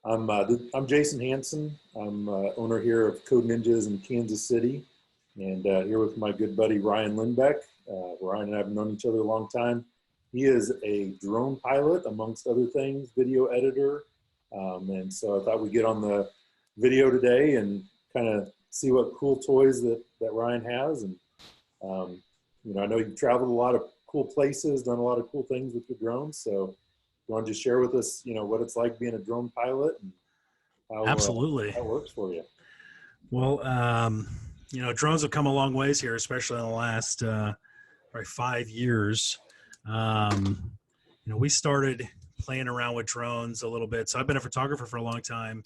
I'm Jason Hansen. I'm owner here of Code Ninjas in Kansas City, and here with my good buddy Ryan Lindbeck. Ryan and I have known each other a long time. He is a drone pilot, amongst other things, video editor, and so I thought we'd get on the video today and kind of see what cool toys that Ryan has. And I know you've traveled a lot of cool places, done a lot of cool things with your drones. So you want to just share with us, what it's like being a drone pilot and Absolutely. how it works for you. Well, drones have come a long ways here, especially in the last probably 5 years. We started playing around with drones a little bit. So I've been a photographer for a long time.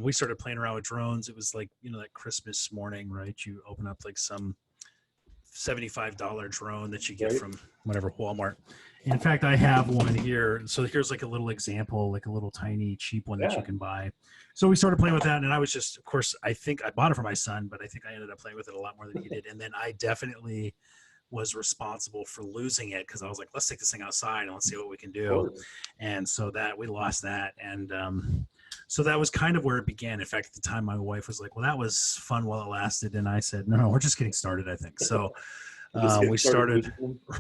We started playing around with drones. It was like, that Christmas morning, right? You open up like some $75 drone that you get from whatever Walmart. In fact, I have one here. So here's like a little example, like a little tiny cheap one that you can buy. So we started playing with that, and I was just, of course, I think I bought it for my son, but I think I ended up playing with it a lot more than he did. And then I definitely was responsible for losing it because I was like, let's take this thing outside and let's see what we can do. And so that we lost that. And so that was kind of where it began. In fact, at the time, my wife was like, well, that was fun while it lasted. And I said, no, we're just getting started, I think. So we started,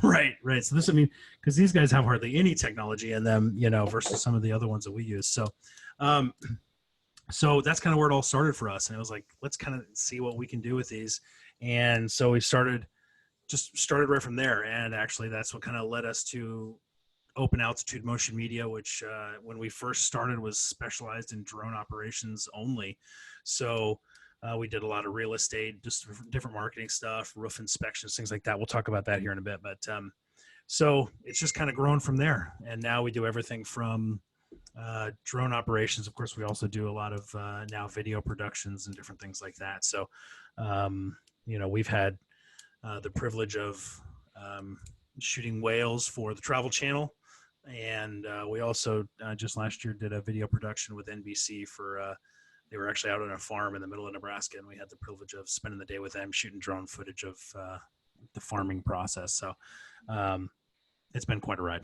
right. So this, because these guys have hardly any technology in them, versus some of the other ones that we use. So, so that's kind of where it all started for us. And it was like, let's kind of see what we can do with these. And so we started right from there. And actually that's what kind of led us to Open Altitude Motion Media, which when we first started was specialized in drone operations only. So we did a lot of real estate, just different marketing stuff, roof inspections, things like that. We'll talk about that here in a bit. But so it's just kind of grown from there. And now we do everything from drone operations. Of course, we also do a lot of now video productions and different things like that. So, we've had the privilege of shooting whales for the Travel Channel. And we also just last year did a video production with NBC for they were actually out on a farm in the middle of Nebraska, and we had the privilege of spending the day with them shooting drone footage of the farming process. So it's been quite a ride.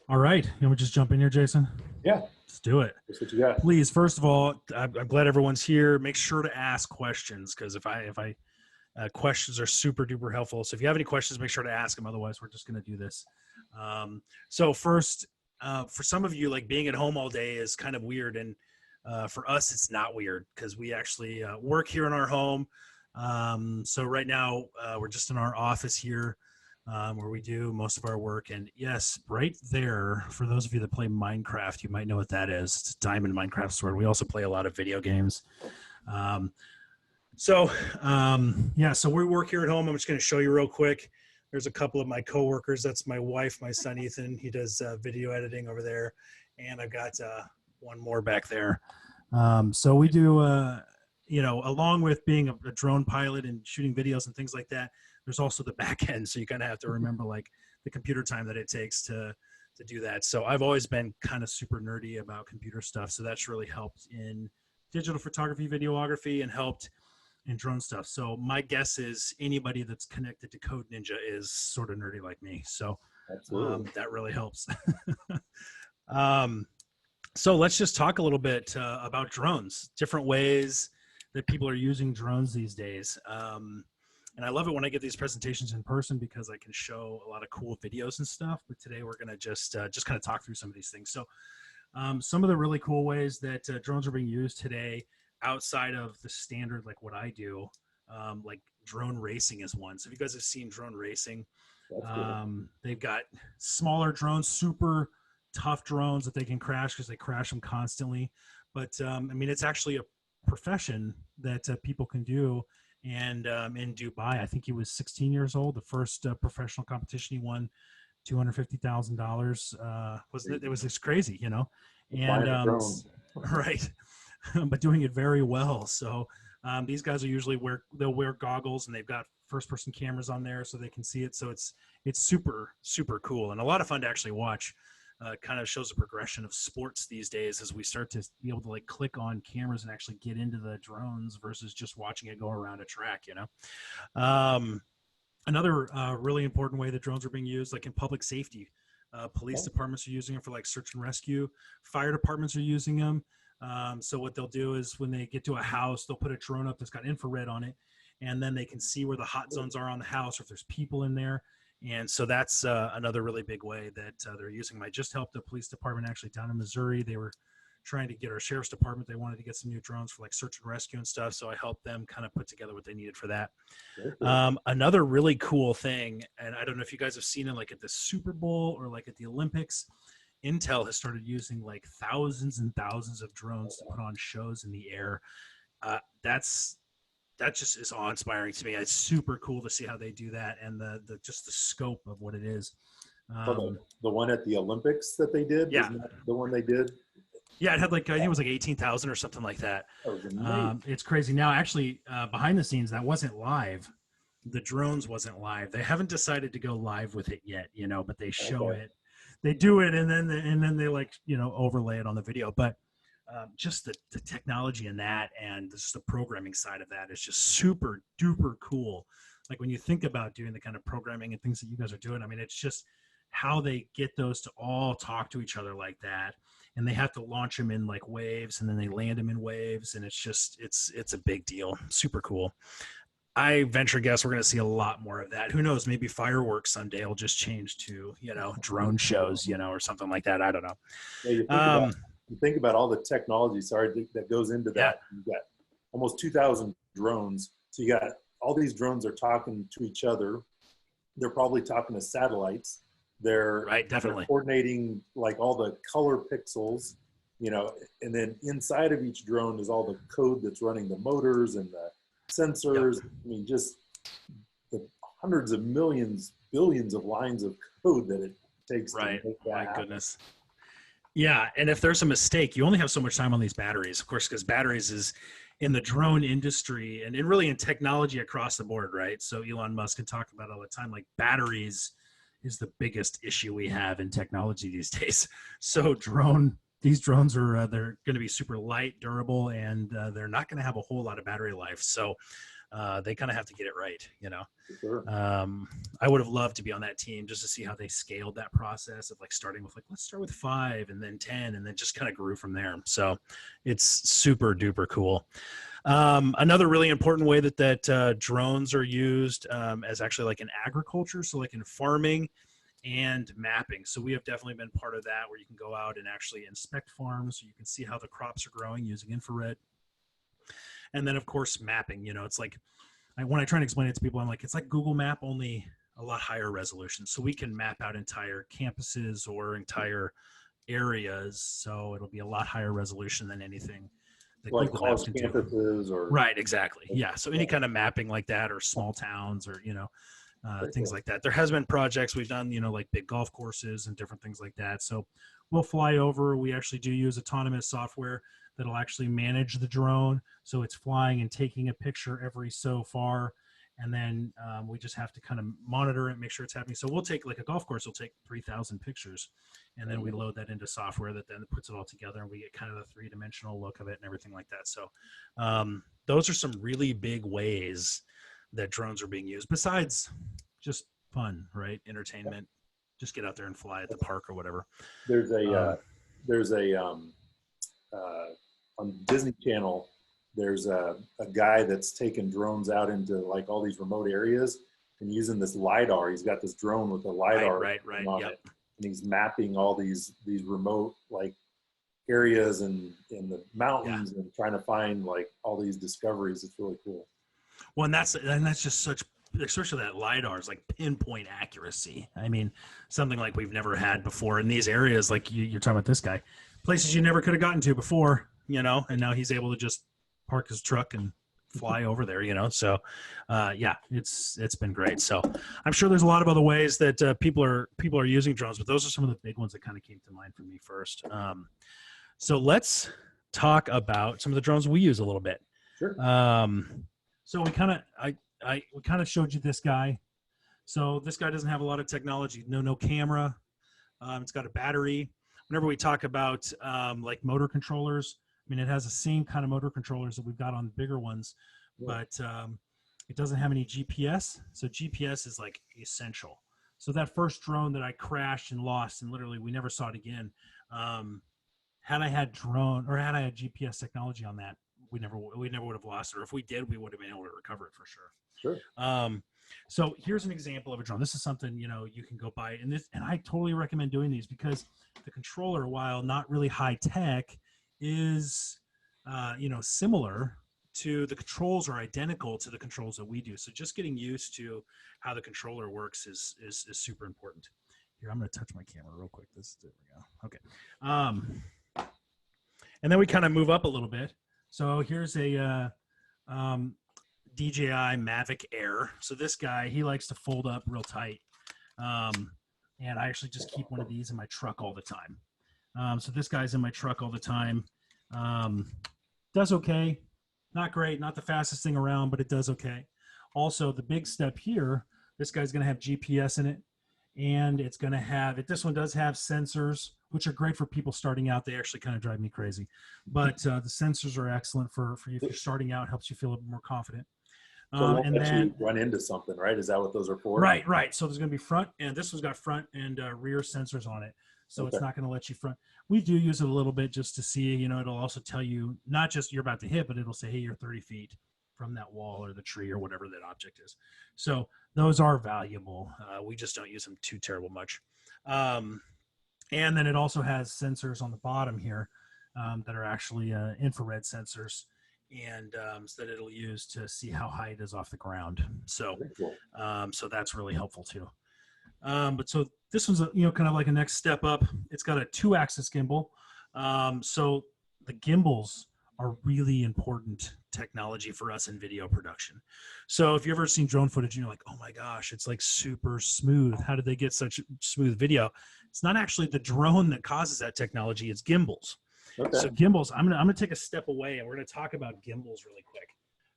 All right. You want to just jump in here, Jason? Yeah. Let's do it. That's what you got. Please, first of all, I'm glad everyone's here. Make sure to ask questions, because if I questions are super duper helpful. So if you have any questions, make sure to ask them. Otherwise, we're just going to do this. So first, for some of you, like being at home all day is kind of weird. And for us, it's not weird because we actually work here in our home. So right now we're just in our office here where we do most of our work. And yes, right there, for those of you that play Minecraft, you might know what that is. It's a diamond Minecraft sword. We also play a lot of video games. So we work here at home. I'm just going to show you real quick. There's a couple of my coworkers. That's my wife, my son, Ethan. He does video editing over there. And I've got one more back there. So we do, along with being a drone pilot and shooting videos and things like that, there's also the back end. So you kind of have to remember like the computer time that it takes to do that. So I've always been kind of super nerdy about computer stuff. So that's really helped in digital photography, videography, and helped in drone stuff. So my guess is anybody that's connected to Code Ninja is sort of nerdy like me. So that really helps. So let's just talk a little bit about drones, different ways that people are using drones these days. And I love it when I get these presentations in person because I can show a lot of cool videos and stuff. But today we're going to just kind of talk through some of these things. So some of the really cool ways that drones are being used today outside of the standard, like what I do, like drone racing is one. So if you guys have seen drone racing, they've got smaller drones, super tough drones that they can crash because they crash them constantly. But it's actually a profession that people can do. And in Dubai, I think he was 16 years old. The first professional competition he won, $250,000. It was just crazy, and right, but doing it very well. So these guys are usually they'll wear goggles, and they've got first-person cameras on there so they can see it. So it's super super cool and a lot of fun to actually watch. Kind of shows the progression of sports these days as we start to be able to like click on cameras and actually get into the drones versus just watching it go around a track, Another really important way that drones are being used, like in public safety, Police Oh, departments are using them for like search and rescue. Fire departments are using them. So what they'll do is when they get to a house, they'll put a drone up that's got infrared on it, and then they can see where the hot zones are on the house or if there's people in there. And so that's another really big way that they're using them. I just helped the police department actually down in Missouri. They were trying to get our sheriff's department. They wanted to get some new drones for like search and rescue and stuff. So I helped them kind of put together what they needed for that. very cool. Another really cool thing, and I don't know if you guys have seen it like at the Super Bowl or like at the Olympics, Intel has started using like thousands and thousands of drones to put on shows in the air. That just is awe-inspiring to me. It's super cool to see how they do that and the just the scope of what it is. So the one at the Olympics that they did, Yeah. wasn't that the one they did? Yeah, it had like, I think it was like 18,000 or something like that. That was amazing. It's crazy. Now, actually, behind the scenes, that wasn't live. The drones wasn't live. They haven't decided to go live with it yet, but they show Okay. it. They do it, and then they like overlay it on the video. But just the technology in that, and just the programming side of that is just super duper cool. Like when you think about doing the kind of programming and things that you guys are doing, I mean, it's just how they get those to all talk to each other like that, and they have to launch them in like waves, and then they land them in waves, and it's just it's a big deal. Super cool. I venture guess we're going to see a lot more of that. Who knows? Maybe fireworks someday will just change to drone shows, or something like that. I don't know. Yeah, you think about all the technology, that goes into Yeah. that. You've got almost 2,000 drones. So you got all these drones are talking to each other. They're probably talking to satellites. They're Right, definitely. They're coordinating like all the color pixels, and then inside of each drone is all the code that's running the motors and the sensors. Yep. I mean, just the hundreds of millions, billions of lines of code that it takes Right. to make that My happen. goodness. Yeah, and if there's a mistake, you only have so much time on these batteries, of course, because batteries is in the drone industry and really in technology across the board, right? So Elon Musk can talk about it all the time, like batteries is the biggest issue we have in technology these days. So these drones are they're going to be super light, durable, and they're not going to have a whole lot of battery life. So they kind of have to get it right, For sure. I would have loved to be on that team just to see how they scaled that process of like starting with like, let's start with 5 and then 10 and then just kind of grew from there. So it's super duper cool. Another really important way that drones are used as actually like in agriculture. So like in farming and mapping. So we have definitely been part of that, where you can go out and actually inspect farms. So you can see how the crops are growing using infrared. And then of course, mapping, it's like, when I try to explain it to people, I'm like, it's like Google Map, only a lot higher resolution. So we can map out entire campuses or entire areas. So it'll be a lot higher resolution than anything that Like Google Maps college can do. campuses or Right, exactly. Yeah. So any kind of mapping like that, or small towns, or things like that. There has been projects we've done, like big golf courses and different things like that. So we'll fly over. We actually do use autonomous software that'll actually manage the drone. So it's flying and taking a picture every so far. And then we just have to kind of monitor it, make sure it's happening. So we'll take like a golf course, we'll take 3,000 pictures, and then we load that into software that then puts it all together, and we get kind of the 3-dimensional look of it and everything like that. So those are some really big ways that drones are being used, besides just fun, right? Entertainment, just get out there and fly at the park or whatever. there's a on Disney Channel, there's a guy that's taking drones out into like all these remote areas and using this LiDAR. He's got this drone with a LiDAR Right. on Yep. it, and he's mapping all these remote like areas in the mountains and trying to find like all these discoveries. It's really cool. Well, and that's just such, especially that LiDAR is like pinpoint accuracy. I mean, something like we've never had before in these areas. Like you're talking about this guy, places you never could have gotten to before, and now he's able to just park his truck and fly over there, So, it's been great. So I'm sure there's a lot of other ways that people are using drones, but those are some of the big ones that kind of came to mind for me first. So let's talk about some of the drones we use a little bit. Sure. So we kind of showed you this guy. So this guy doesn't have a lot of technology. No camera. It's got a battery. Whenever we talk about like motor controllers, I mean, it has the same kind of motor controllers that we've got on the bigger ones, but it doesn't have any GPS. So GPS is like essential. So that first drone that I crashed and lost, and literally we never saw it again. Had I had GPS technology on that, we never would have lost it. Or if we did, we would have been able to recover it for sure. Sure. So here's an example of a drone. This is something, you can go buy, and I totally recommend doing these because the controller, while not really high tech, is, similar to the controls, are identical to the controls that we do. So just getting used to how the controller works is super important. Here, I'm going to touch my camera real quick. There we go. Okay. And then we kind of move up a little bit. So here's a DJI Mavic Air. So this guy, he likes to fold up real tight. And I actually just keep one of these in my truck all the time. So this guy's in my truck all the time. Does okay. Not great, not the fastest thing around, but it does okay. Also, the big step here, this guy's going to have GPS in it, and it's going to have it. This one does have sensors, which are great for people starting out. They actually kind of drive me crazy, but the sensors are excellent for you if you're starting out. Helps you feel a little more confident. So and then you run into something, right? Is that what those are for? Right. So there's going to be front, and this one's got front and rear sensors on it. So It's not going to let you front. We do use it a little bit just to see, it'll also tell you not just you're about to hit, but it'll say, hey, you're 30 feet from that wall or the tree or whatever that object is. So those are valuable. We just don't use them too terrible much. And then it also has sensors on the bottom here that are actually infrared sensors, and so that it'll use to see how high it is off the ground. So, so that's really helpful too. But so this one's kind of like a next step up. It's got a 2-axis gimbal. So the gimbals are really important technology for us in video production. So if you've ever seen drone footage and you're like, oh my gosh, it's like super smooth. How did they get such smooth video? It's not actually the drone that causes that technology. It's gimbals. Okay. So gimbals, I'm gonna take a step away, and we're gonna talk about gimbals really quick,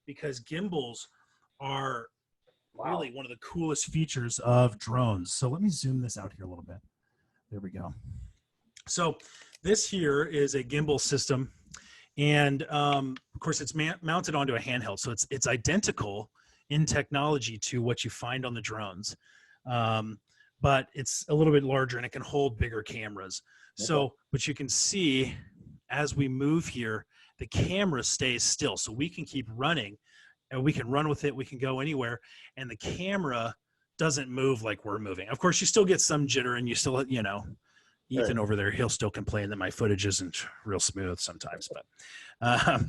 because gimbals are really one of the coolest features of drones. So let me zoom this out here a little bit. There we go. So this here is a gimbal system, and of course it's mounted onto a handheld. So it's identical in technology to what you find on the drones, but it's a little bit larger and it can hold bigger cameras. So, but you can see as we move here, the camera stays still, so we can keep running. And we can run with it. We can go anywhere. And the camera doesn't move like we're moving. Of course, you still get some jitter, and you still, Ethan over there, he'll still complain that my footage isn't real smooth sometimes. But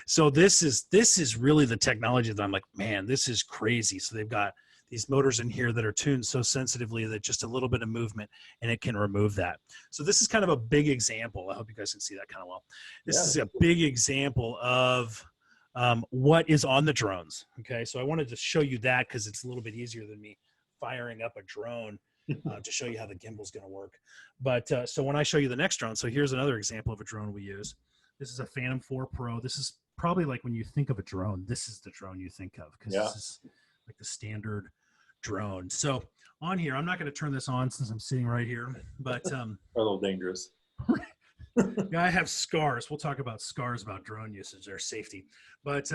so this is really the technology that I'm like, man, this is crazy. So they've got these motors in here that are tuned so sensitively that just a little bit of movement and it can remove that. So this is kind of a big example. I hope you guys can see that kind of well. This is a big example of what is on the drones. Okay, so I wanted to show you that because it's a little bit easier than me firing up a drone to show you how the gimbal's going to work. But so when I show you the next drone, so here's another example of a drone we use. This is a Phantom 4 Pro. This is probably like when you think of a drone, this is the drone you think of, because this is like the standard drone. So on here, I'm not going to turn this on since I'm sitting right here, but a little dangerous. Yeah, I have scars. We'll talk about scars about drone usage, their safety. But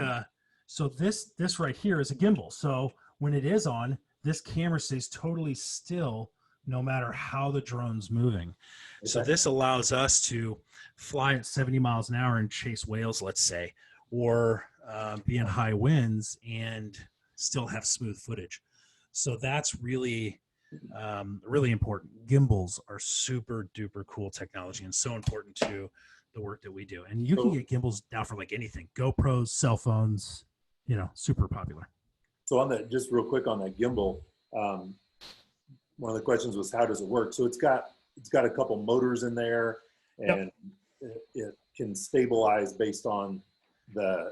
so this right here is a gimbal. So when it is on, this camera stays totally still no matter how the drone's moving. Okay. So this allows us to fly at 70 miles an hour and chase whales, let's say, or be in high winds and still have smooth footage. So that's really really important. Gimbals are super duper cool technology and so important to the work that we do. And you can get gimbals now for like anything, GoPros, cell phones, super popular. So on that, just real quick on that gimbal, one of the questions was, how does it work? So it's got a couple motors in there, and it can stabilize based on the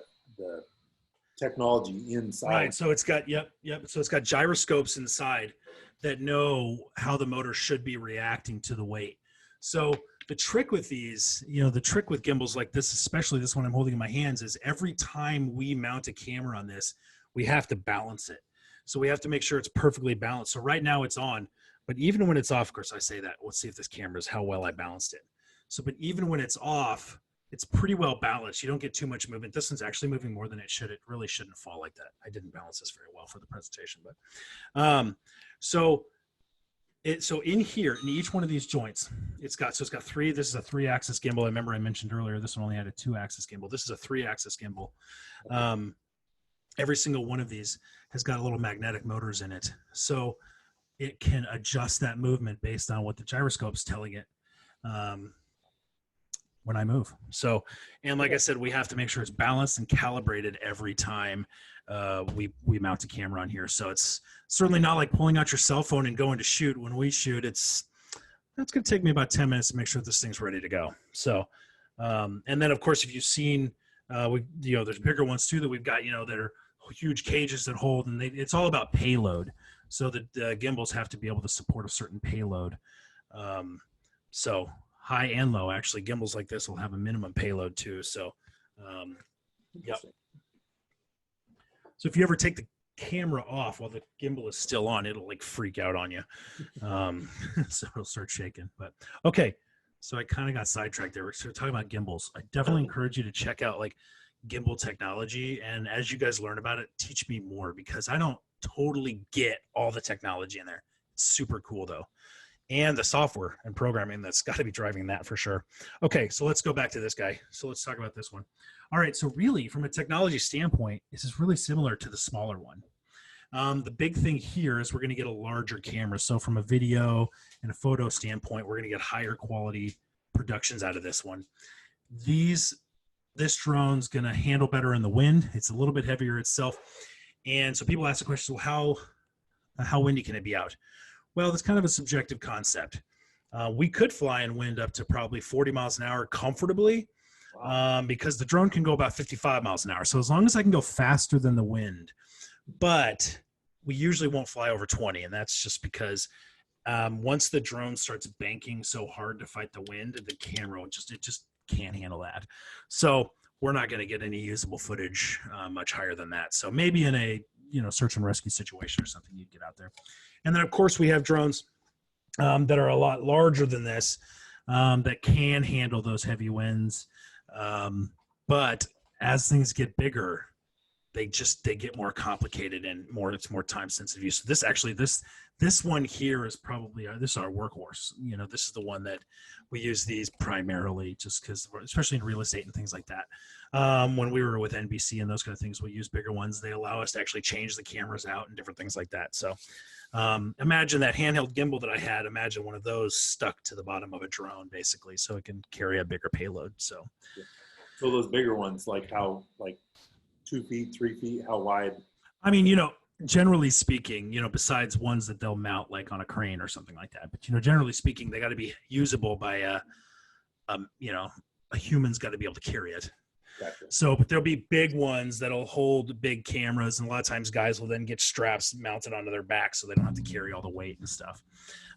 technology inside. Right. So it's got, So it's got gyroscopes inside that know how the motor should be reacting to the weight. So the trick with these, the trick with gimbals like this, especially this one I'm holding in my hands, is every time we mount a camera on this, we have to balance it. So we have to make sure it's perfectly balanced. So right now it's on, but even when it's off, of course I say that, let's see if this camera is how well I balanced it. So, but even when it's off, it's pretty well balanced. You don't get too much movement. This one's actually moving more than it should. It really shouldn't fall like that. I didn't balance this very well for the presentation, but so So in here, in each one of these joints, it's got three. This is a 3-axis gimbal. I remember I mentioned earlier this one only had a 2-axis gimbal. This is a 3-axis gimbal. Every single one of these has got a little magnetic motors in it, so it can adjust that movement based on what the gyroscope's telling it when I move. So, and like I said, we have to make sure it's balanced and calibrated every time we mount a camera on here. So it's certainly not like pulling out your cell phone and going to shoot. When we shoot, that's going to take me about 10 minutes to make sure this thing's ready to go. So, and then of course, if you've seen, there's bigger ones too that we've got, that are huge cages that hold, and it's all about payload. So the gimbals have to be able to support a certain payload. So high and low, actually, gimbals like this will have a minimum payload too. So, yep. So if you ever take the camera off while the gimbal is still on, it'll like freak out on you. So it'll start shaking. But okay, so I kind of got sidetracked there. So we're talking about gimbals. I definitely encourage you to check out like gimbal technology, and as you guys learn about it, teach me more, because I don't totally get all the technology in there. It's super cool though, and the software and programming that's got to be driving that for sure. Okay, so let's go back to this guy. So let's talk about this one. All right, so really from a technology standpoint, this is really similar to the smaller one. The big thing here is we're going to get a larger camera. So from a video and a photo standpoint, we're going to get higher quality productions out of this one. This drone's going to handle better in the wind. It's a little bit heavier itself. And so people ask the question, well, how windy can it be out? Well, it's kind of a subjective concept. We could fly in wind up to probably 40 miles an hour comfortably, because the drone can go about 55 miles an hour. So as long as I can go faster than the wind, but we usually won't fly over 20. And that's just because once the drone starts banking so hard to fight the wind, the camera it just can't handle that. So we're not going to get any usable footage much higher than that. So maybe in a search and rescue situation or something, you'd get out there. And then of course we have drones that are a lot larger than this, that can handle those heavy winds. But as things get bigger, they get more complicated and it's more time sensitive use. So this one here is probably this is our workhorse. This is the one that we use these primarily just because, especially in real estate and things like that. When we were with NBC and those kind of things, we use bigger ones. They allow us to actually change the cameras out and different things like that. So imagine that handheld gimbal that I had. Imagine one of those stuck to the bottom of a drone, basically, so it can carry a bigger payload. So those bigger ones, like how 2 feet, 3 feet, how wide? I mean, generally speaking, besides ones that they'll mount like on a crane or something like that, but generally speaking, they got to be usable by a human's got to be able to carry it. Gotcha. So, but there'll be big ones that'll hold big cameras, and a lot of times guys will then get straps mounted onto their back so they don't have to carry all the weight and stuff.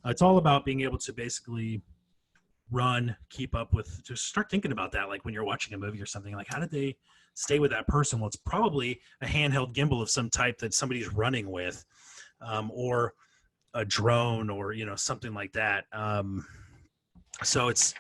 It's all about being able to basically run, keep up with, just start thinking about that. Like when you're watching a movie or something, like how did they stay with that person? Well, it's probably a handheld gimbal of some type that somebody's running with, or a drone, or something like that. So it's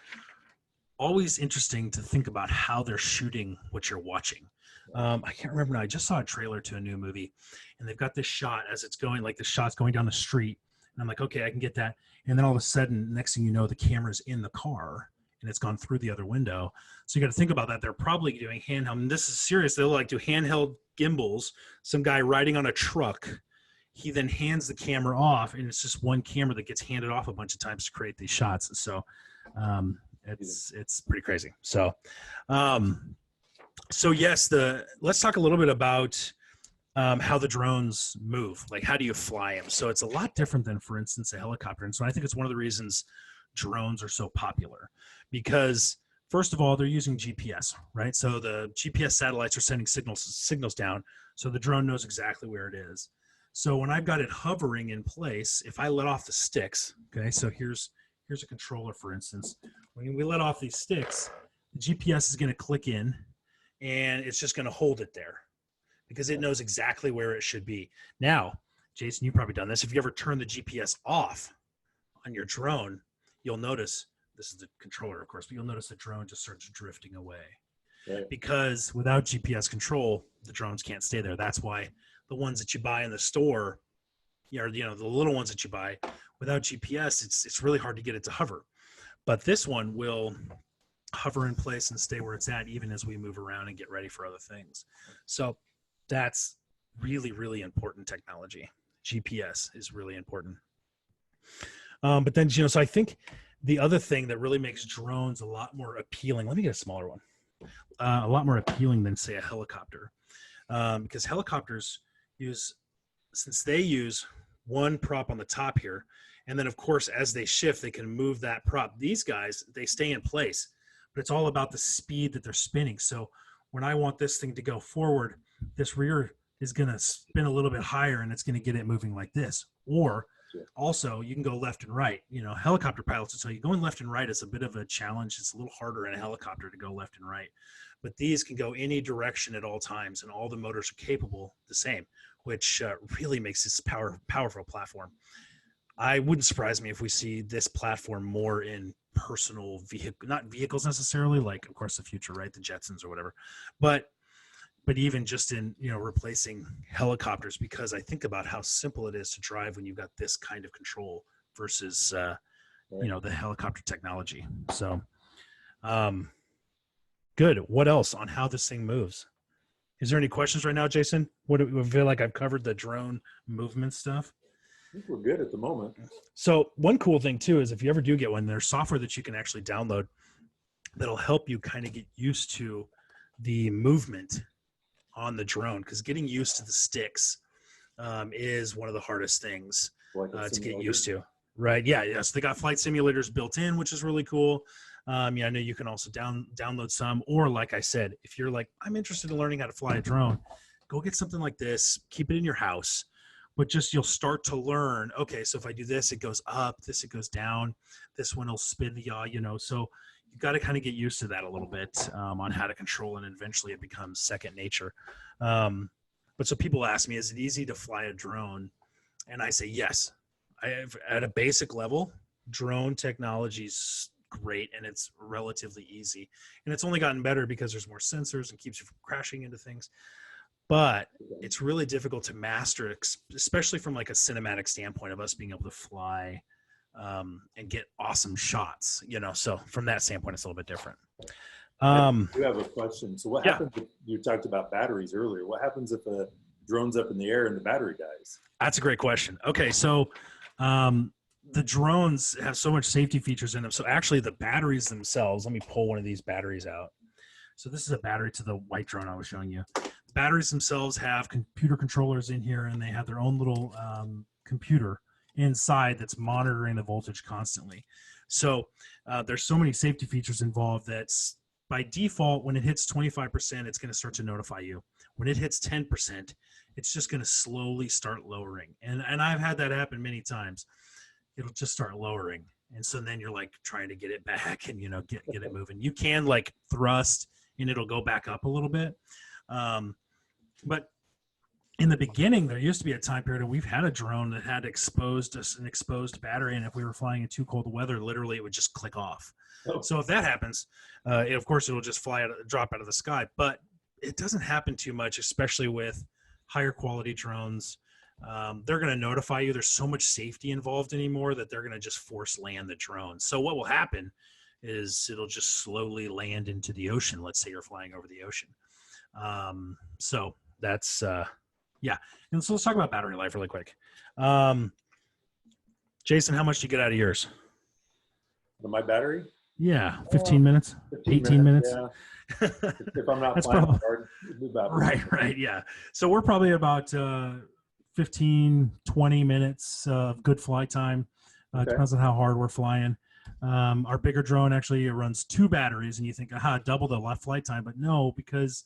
always interesting to think about how they're shooting what you're watching. I can't remember now. I just saw a trailer to a new movie, and they've got this shot as it's going, like the shot's going down the street, and I'm like, okay, I can get that. And then all of a sudden, next thing you know, the camera's in the car and it's gone through the other window. So you got to think about that. They're probably doing handheld. And this is serious. They'll do handheld gimbals. Some guy riding on a truck, he then hands the camera off, and it's just one camera that gets handed off a bunch of times to create these shots. So it's pretty crazy. So yes, let's talk a little bit about how the drones move. Like, how do you fly them? So it's a lot different than, for instance, a helicopter. And so I think it's one of the reasons drones are so popular, because first of all, they're using GPS, right? So the GPS satellites are sending signals down, so the drone knows exactly where it is. So when I've got it hovering in place, if I let off the sticks, okay, so here's a controller, for instance. When we let off these sticks, the GPS is going to click in, and it's just going to hold it there because it knows exactly where it should be. Now, Jason, you've probably done this. If you ever turn the GPS off on your drone, you'll notice, this is the controller, of course, but you'll notice the drone just starts drifting away. Right. Because without GPS control, the drones can't stay there. That's why the ones that you buy in the store, or the little ones that you buy, without GPS, it's really hard to get it to hover. But this one will hover in place and stay where it's at, even as we move around and get ready for other things. So that's really, really important technology. GPS is really important. But then, so I think the other thing that really makes drones a lot more appealing, let me get a smaller one, a lot more appealing than, say, a helicopter. Because helicopters since they use one prop on the top here, and then, of course, as they shift, they can move that prop. These guys, they stay in place, but it's all about the speed that they're spinning. So when I want this thing to go forward, this rear is going to spin a little bit higher, and it's going to get it moving like this. Or also, you can go left and right. Helicopter pilots will tell you going left and right is a bit of a challenge. It's a little harder in a helicopter to go left and right. But these can go any direction at all times, and all the motors are capable the same, which really makes this powerful platform. I wouldn't surprise me if we see this platform more in personal vehicle, not vehicles necessarily, like, of course, the future, right? The Jetsons or whatever. But even just in, replacing helicopters, because I think about how simple it is to drive when you've got this kind of control versus, the helicopter technology. So, good. What else on how this thing moves? Is there any questions right now, Jason? What do we feel like I've covered the drone movement stuff? I think we're good at the moment. So one cool thing too is if you ever do get one, there's software that you can actually download that'll help you kind of get used to the movement on the drone, because getting used to the sticks is one of the hardest things to get used to. Right? Yeah. So they got flight simulators built in, which is really cool. I know you can also download some, or like I said, if you're like, I'm interested in learning how to fly a drone, go get something like this, keep it in your house, but just you'll start to learn, okay, so if I do this, it goes up, this, it goes down, this one will spin the yaw, so you got to kind of get used to that a little bit on how to control, and eventually it becomes second nature. But so people ask me, is it easy to fly a drone? And I say, yes. At a basic level, drone technology is great, and it's relatively easy. And it's only gotten better because there's more sensors and keeps you from crashing into things. But it's really difficult to master, especially from like a cinematic standpoint of us being able to fly and get awesome shots, so from that standpoint, it's a little bit different. I do have a question. So what happens if you talked about batteries earlier? What happens if a drone's up in the air and the battery dies? That's a great question. Okay. So the drones have so much safety features in them. So actually the batteries themselves, let me pull one of these batteries out. So this is a battery to the white drone I was showing you. Batteries themselves have computer controllers in here, and they have their own little computer inside that's monitoring the voltage constantly. So there's so many safety features involved that by default, when it hits 25%, it's going to start to notify you. When it hits 10%, it's just going to slowly start lowering. And I've had that happen many times. It'll just start lowering. And so then you're like trying to get it back and, get it moving. You can like thrust and it'll go back up a little bit. But in the beginning, there used to be a time period, and we've had a drone that had an exposed battery, and if we were flying in too cold weather, literally it would just click off. Oh. So if that happens, of course, it'll just drop out of the sky. But it doesn't happen too much, especially with higher quality drones. They're going to notify you. There's so much safety involved anymore that they're going to just force land the drone. So what will happen is it'll just slowly land into the ocean. Let's say you're flying over the ocean. So that's, yeah. And so let's talk about battery life really quick. Jason, how much do you get out of yours? My battery? Yeah. 15 minutes, 18 minutes. Yeah. If I'm not flying hard, right. Yeah. So we're probably about 15, 20 minutes of good flight time. Depends on how hard we're flying. Our bigger drone actually runs 2 batteries, and you think, double the flight time, but no, because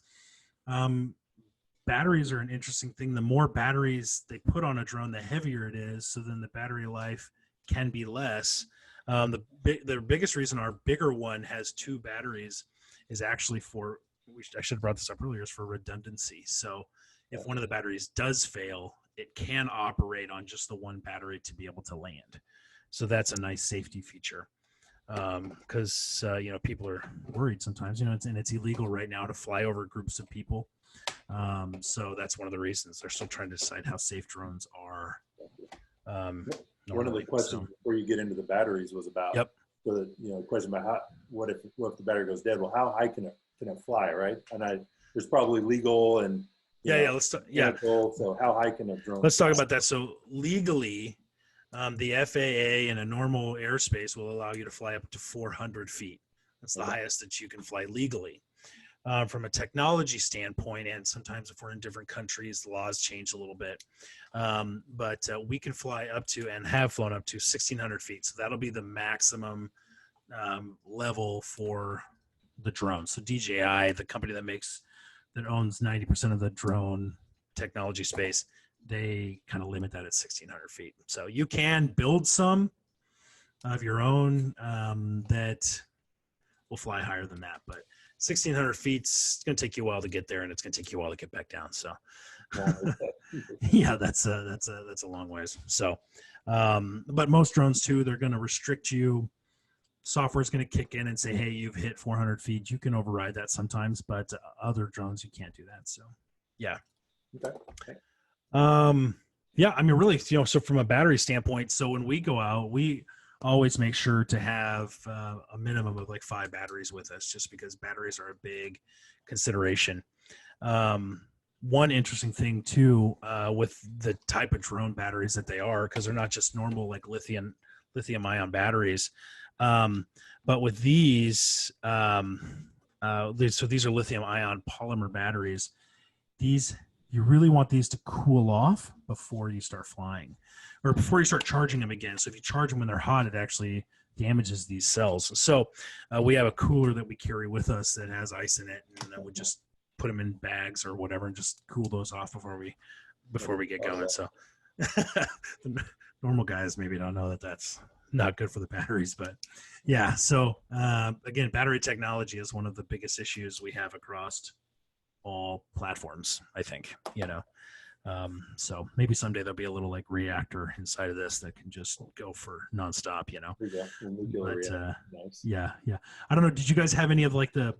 batteries are an interesting thing. The more batteries they put on a drone, the heavier it is. So then the battery life can be less. The biggest reason our bigger one has 2 batteries is actually I should have brought this up earlier, is for redundancy. So if one of the batteries does fail, it can operate on just the one battery to be able to land. So that's a nice safety feature. Because people are worried sometimes, and it's illegal right now to fly over groups of people. So that's one of the reasons they're still trying to decide how safe drones are. One of the normally. questions So, before you get into the batteries was about yep. the question about what if the battery goes dead? Well, how high can it fly, right? And there's probably legal and Yeah. mechanical. So how high can a drone Let's fly? talk about that. So legally, the FAA in a normal airspace will allow you to fly up to 400 feet. That's the highest that you can fly legally. From a technology standpoint, and sometimes if we're in different countries, the laws change a little bit. But we can fly up to and have flown up to 1,600 feet. So that'll be the maximum level for the drone. So DJI, the company that owns 90% of the drone technology space, they kind of limit that at 1,600 feet. So you can build some of your own that will fly higher than that, but 1,600 feet's going to take you a while to get there, and it's going to take you a while to get back down. So, yeah, that's a long ways. So, but most drones too, they're going to restrict you. Software is going to kick in and say, "Hey, you've hit 400 feet." You can override that sometimes, but other drones you can't do that. So, yeah. Okay. Yeah, I mean, really, so from a battery standpoint, so when we go out, we always make sure to have a minimum of like 5 batteries with us, just because batteries are a big consideration. One interesting thing too, with the type of drone batteries that they are, because they're not just normal like lithium ion batteries, but with these, so these are lithium ion polymer batteries. You really want these to cool off before you start flying, or before you start charging them again. So if you charge them when they're hot, it actually damages these cells. So we have a cooler that we carry with us that has ice in it, and then we just put them in bags or whatever and just cool those off before we get going. So the normal guys maybe don't know that that's not good for the batteries, but yeah. So again, battery technology is one of the biggest issues we have across all platforms, I think, so maybe someday there'll be a little like reactor inside of this that can just go for nonstop, but nice. yeah. I don't know, did you guys have any of like the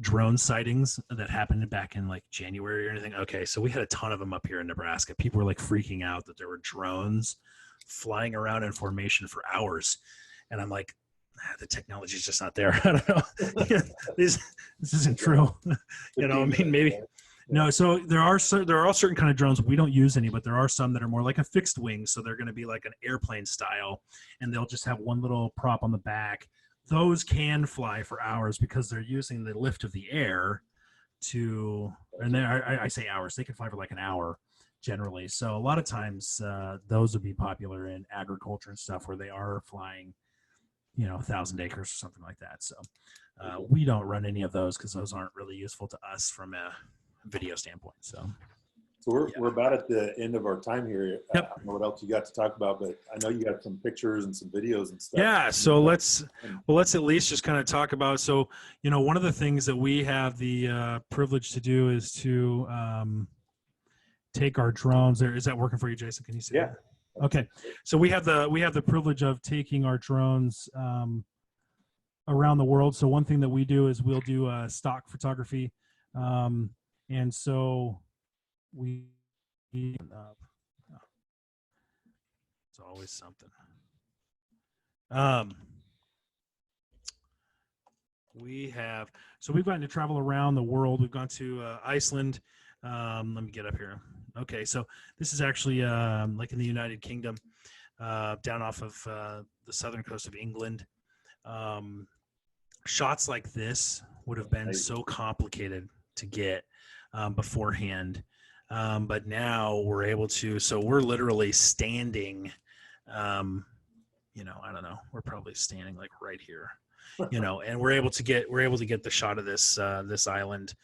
drone sightings that happened back in like January or anything? Okay, so we had a ton of them up here in Nebraska. People were like freaking out that there were drones flying around in formation for hours, and I'm like, the technology is just not there. I don't know. this isn't true. I mean, maybe no. So there are certain kind of drones. We don't use any, but there are some that are more like a fixed wing. So they're going to be like an airplane style, and they'll just have one little prop on the back. Those can fly for hours because they're using the lift of the air to, and I say hours, they can fly for like an hour generally. So a lot of times those would be popular in agriculture and stuff where they are flying 1,000 acres or something like that. So we don't run any of those because those aren't really useful to us from a video standpoint. So we're about at the end of our time here. Yep. I don't know what else you got to talk about, but I know you got some pictures and some videos and stuff. Yeah. So let's at least just kind of talk about, so, one of the things that we have the privilege to do is to take our drones there. Is that working for you, Jason? Can you see that? Okay, so we have the privilege of taking our drones around the world. So one thing that we do is we'll do stock photography, and so we it's always something. We've gotten to travel around the world. We've gone to Iceland. Let me get up here. Okay, so this is actually like in the United Kingdom, down off of the southern coast of England. Shots like this would have been so complicated to get beforehand, but now we're able to. So we're literally standing. I don't know. We're probably standing like right here, and we're able to get the shot of this island.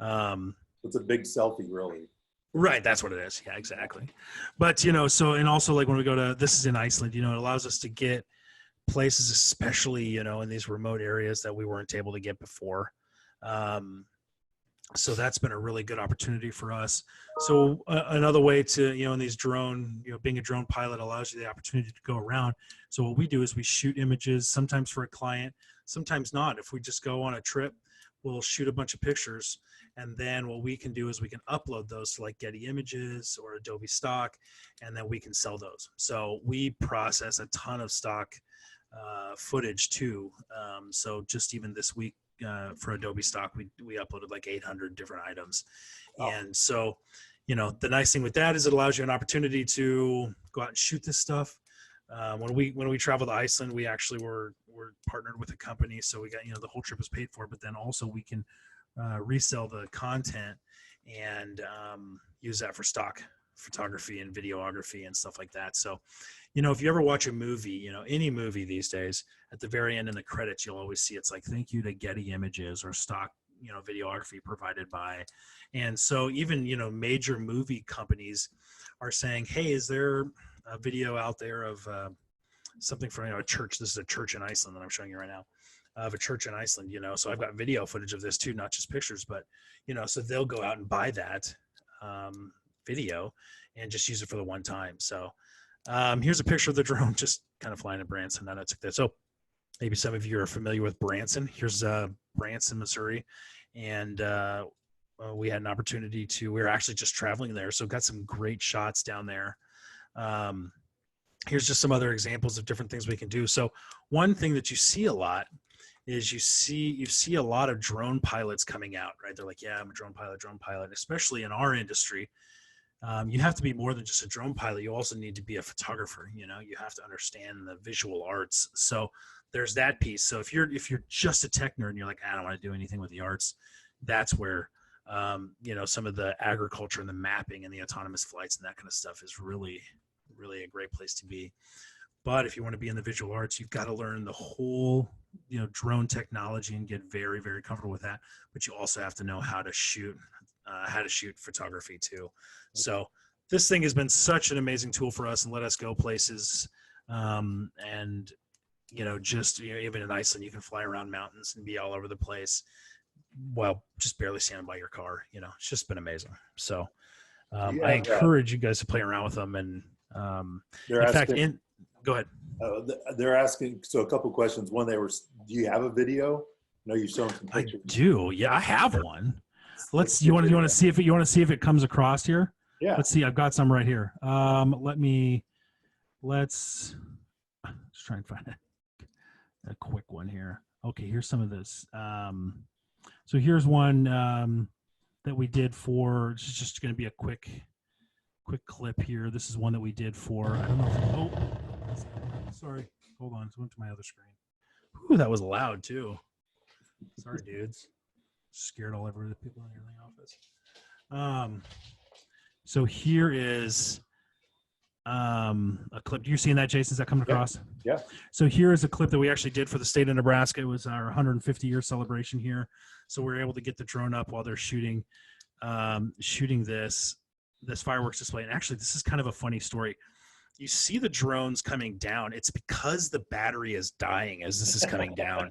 It's a big selfie, really. Right, that's what it is. Yeah, exactly. But so, and also like when we go to, this is in Iceland, it allows us to get places, especially in these remote areas that we weren't able to get before. So that's been a really good opportunity for us. So another way to, in these drone, being a drone pilot allows you the opportunity to go around. So what we do is we shoot images, sometimes for a client, sometimes not. If we just go on a trip, we'll shoot a bunch of pictures, and then what we can do is we can upload those to like Getty Images or Adobe Stock, and then we can sell those. So we process a ton of stock footage too. So just even this week for Adobe Stock, we uploaded like 800 different items. Oh. And so, you know, the nice thing with that is it allows you an opportunity to go out and shoot this stuff. When we traveled to Iceland, we actually were partnered with a company, so we got, you know, the whole trip was paid for, but then also we can resell the content and use that for stock photography and videography and stuff like that. So, you know, if you ever watch a movie, you know, any movie these days, at the very end in the credits, you'll always see it's like, thank you to Getty Images or stock, you know, videography provided by. And so even, you know, major movie companies are saying, hey, is there a video out there of something from, you know, a church? This is a church in Iceland that I'm showing you right now, of a church in Iceland, you know, so I've got video footage of this too, not just pictures, but, you know, so they'll go out and buy that video and just use it for the one time. So here's a picture of the drone just kind of flying in Branson. I took that. So maybe some of you are familiar with Branson. Here's Branson, Missouri. And we had an opportunity we were actually just traveling there. So got some great shots down there. Here's just some other examples of different things we can do. So one thing that you see a lot is you see a lot of drone pilots coming out, right? They're like, yeah, I'm a drone pilot, especially in our industry. You have to be more than just a drone pilot. You also need to be a photographer. You know, you have to understand the visual arts. So there's that piece. So if you're just a tech nerd and you're like, I don't want to do anything with the arts, that's where, you know, some of the agriculture and the mapping and the autonomous flights and that kind of stuff is really, really a great place to be. But if you want to be in the visual arts, you've got to learn the whole, you know, drone technology and get very, very comfortable with that. But you also have to know how to shoot photography too. So this thing has been such an amazing tool for us and let us go places. And, you know, just, you know, even in Iceland, you can fly around mountains and be all over the place while just barely standing by your car. You know, it's just been amazing. So I encourage you guys to play around with them. And go ahead. They're asking, so a couple questions. One, do you have a video? No, you've shown some pictures. I do. Yeah, I have one. You want to see if it comes across here? Yeah. Let's see. I've got some right here. Let's try and find a quick one here. Okay, here's some of this. So here's one that we did for. It's just going to be a quick clip here. This is one that we did for. I don't know. Sorry. Hold on. It went to my other screen. Ooh, that was loud too. Sorry, dudes. Scared all over the people in the office. So here is a clip. Do you seeing that, Jason? Is that coming across? Yeah. So here is a clip that we actually did for the state of Nebraska. It was our 150-year celebration here. So we were able to get the drone up while they're shooting this fireworks display. And actually, this is kind of a funny story. You see the drones coming down. It's because the battery is dying as this is coming down.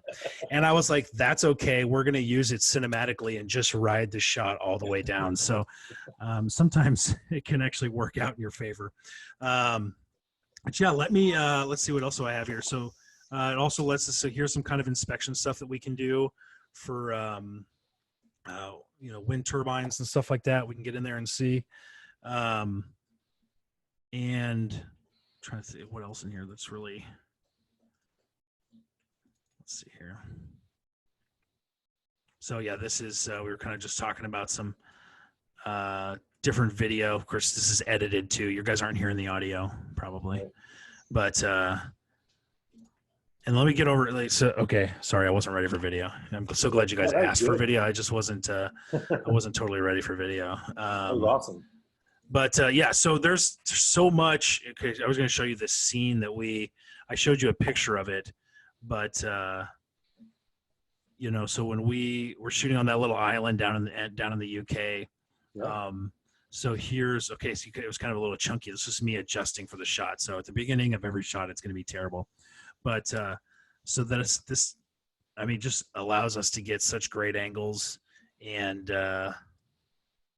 And I was like, that's okay. We're going to use it cinematically and just ride the shot all the way down. So sometimes it can actually work out in your favor. But yeah, let's see what else do I have here. So it also lets us, so here's some kind of inspection stuff that we can do for, you know, wind turbines and stuff like that. We can get in there and see. And I'm trying to see what else in here that's really, let's see here. So yeah, this is, we were kind of just talking about some different video. Of course, this is edited too. You guys aren't hearing the audio probably, but, and let me get over it. So, okay. Sorry. I wasn't ready for video. I'm so glad you guys asked for video. I just wasn't, I wasn't totally ready for video. That was awesome. But yeah, so there's so much. Okay, I was going to show you this scene that I showed you a picture of it, but you know, so when we were shooting on that little island down in the UK, yeah. So here's, okay, so it was kind of a little chunky. This is me adjusting for the shot. So at the beginning of every shot, it's going to be terrible, but so that this, I mean, just allows us to get such great angles and.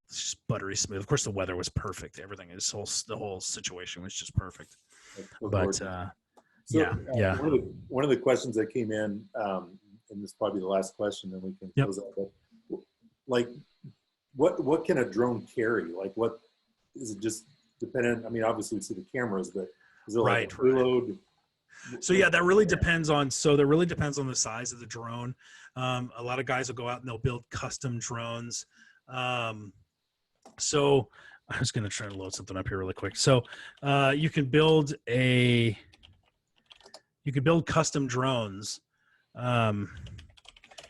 It's just buttery smooth. Of course, the weather was perfect. Everything, the whole situation was just perfect. But yeah. One of the questions that came in and this is probably the last question, then we can Yep. close out. But like, what can a drone carry? Like, what is it? Just dependent. I mean, obviously we see the cameras, but is it like a payload? So yeah, that really depends on. So that really depends on the size of the drone. A lot of guys will go out and they'll build custom drones. So I was going to try to load something up here really quick. So you can build custom drones, and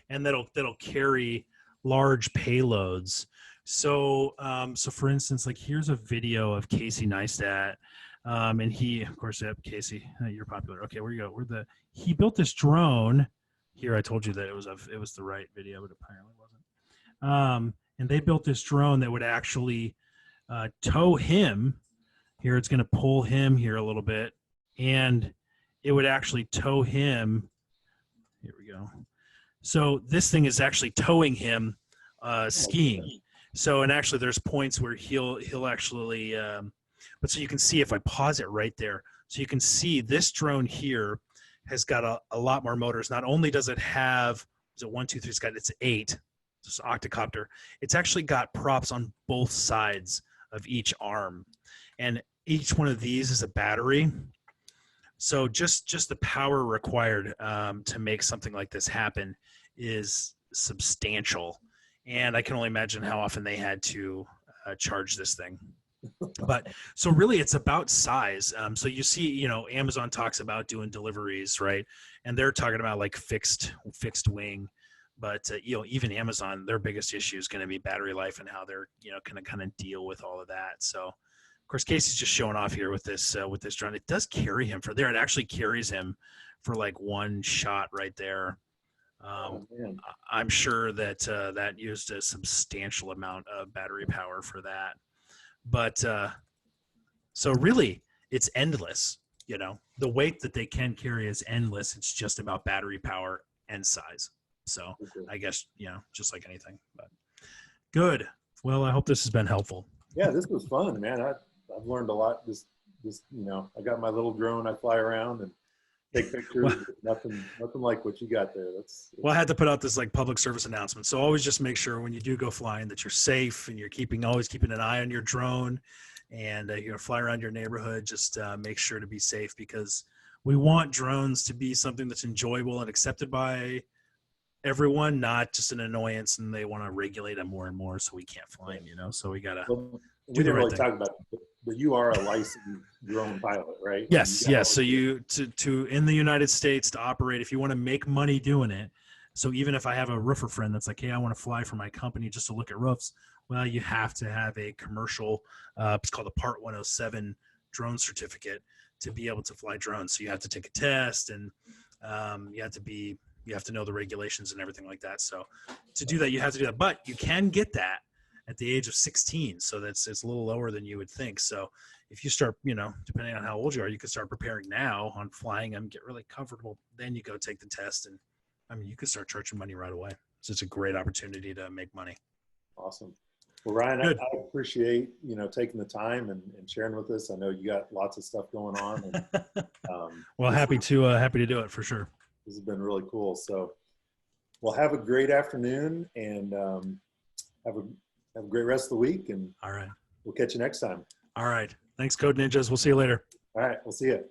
that'll carry large payloads. So so for instance, like here's a video of Casey Neistat. And he, of course, yep, Casey, you're popular. Okay, where you go? He built this drone. Here, I told you that it was the right video, but apparently wasn't. And they built this drone that would actually tow him. Here, it's going to pull him here a little bit, and it would actually tow him. Here we go. So this thing is actually towing him skiing. So, and actually, there's points where he'll actually. But so you can see if I pause it right there, so you can see this drone here has got a lot more motors. Not only does it have, is it 1, 2, 3? It's 8. It's an octocopter. It's actually got props on both sides of each arm, and each one of these is a battery. So just the power required to make something like this happen is substantial, and I can only imagine how often they had to charge this thing. But so really it's about size. So you see, Amazon talks about doing deliveries, right? And they're talking about like fixed wing, but even Amazon, their biggest issue is going to be battery life and how they're, going to kind of deal with all of that. So of course, Casey's just showing off here with this drone. It does carry him for there. It actually carries him for like one shot right there. I'm sure that that used a substantial amount of battery power for that. But so really it's endless, the weight that they can carry is endless. It's just about battery power and size. So I guess, just like anything, but good. Well, I hope this has been helpful. Yeah, this was fun, man. I've learned a lot. This, I got my little drone. I fly around and take pictures. Well, nothing like what you got there. Well, I had to put out this like public service announcement. So always just make sure when you do go flying that you're safe and you're always keeping an eye on your drone, and fly around your neighborhood. Just make sure to be safe, because we want drones to be something that's enjoyable and accepted by everyone, not just an annoyance, and they want to regulate them more and more, so we can't fly them. So we gotta do the right thing. Talk about it, but you are a licensed drone pilot, right? Yes. So you to in the United States to operate, if you want to make money doing it. So even if I have a roofer friend that's like, hey, I want to fly for my company just to look at roofs, well, you have to have a commercial, it's called a Part 107 drone certificate to be able to fly drones. So you have to take a test, and you have to know the regulations and everything like that. So to do that, you have to do that. But you can get that at the age of 16. So it's a little lower than you would think. So if you start, depending on how old you are, you can start preparing now on flying them, get really comfortable. Then you go take the test, and you could start charging money right away. So it's a great opportunity to make money. Awesome. Well, Ryan, I appreciate, taking the time and sharing with us. I know you got lots of stuff going on. And, well, happy to do it for sure. This has been really cool. So, well, have a great afternoon, and have a great rest of the week. And all right, we'll catch you next time. All right. Thanks, Code Ninjas. We'll see you later. All right. We'll see you.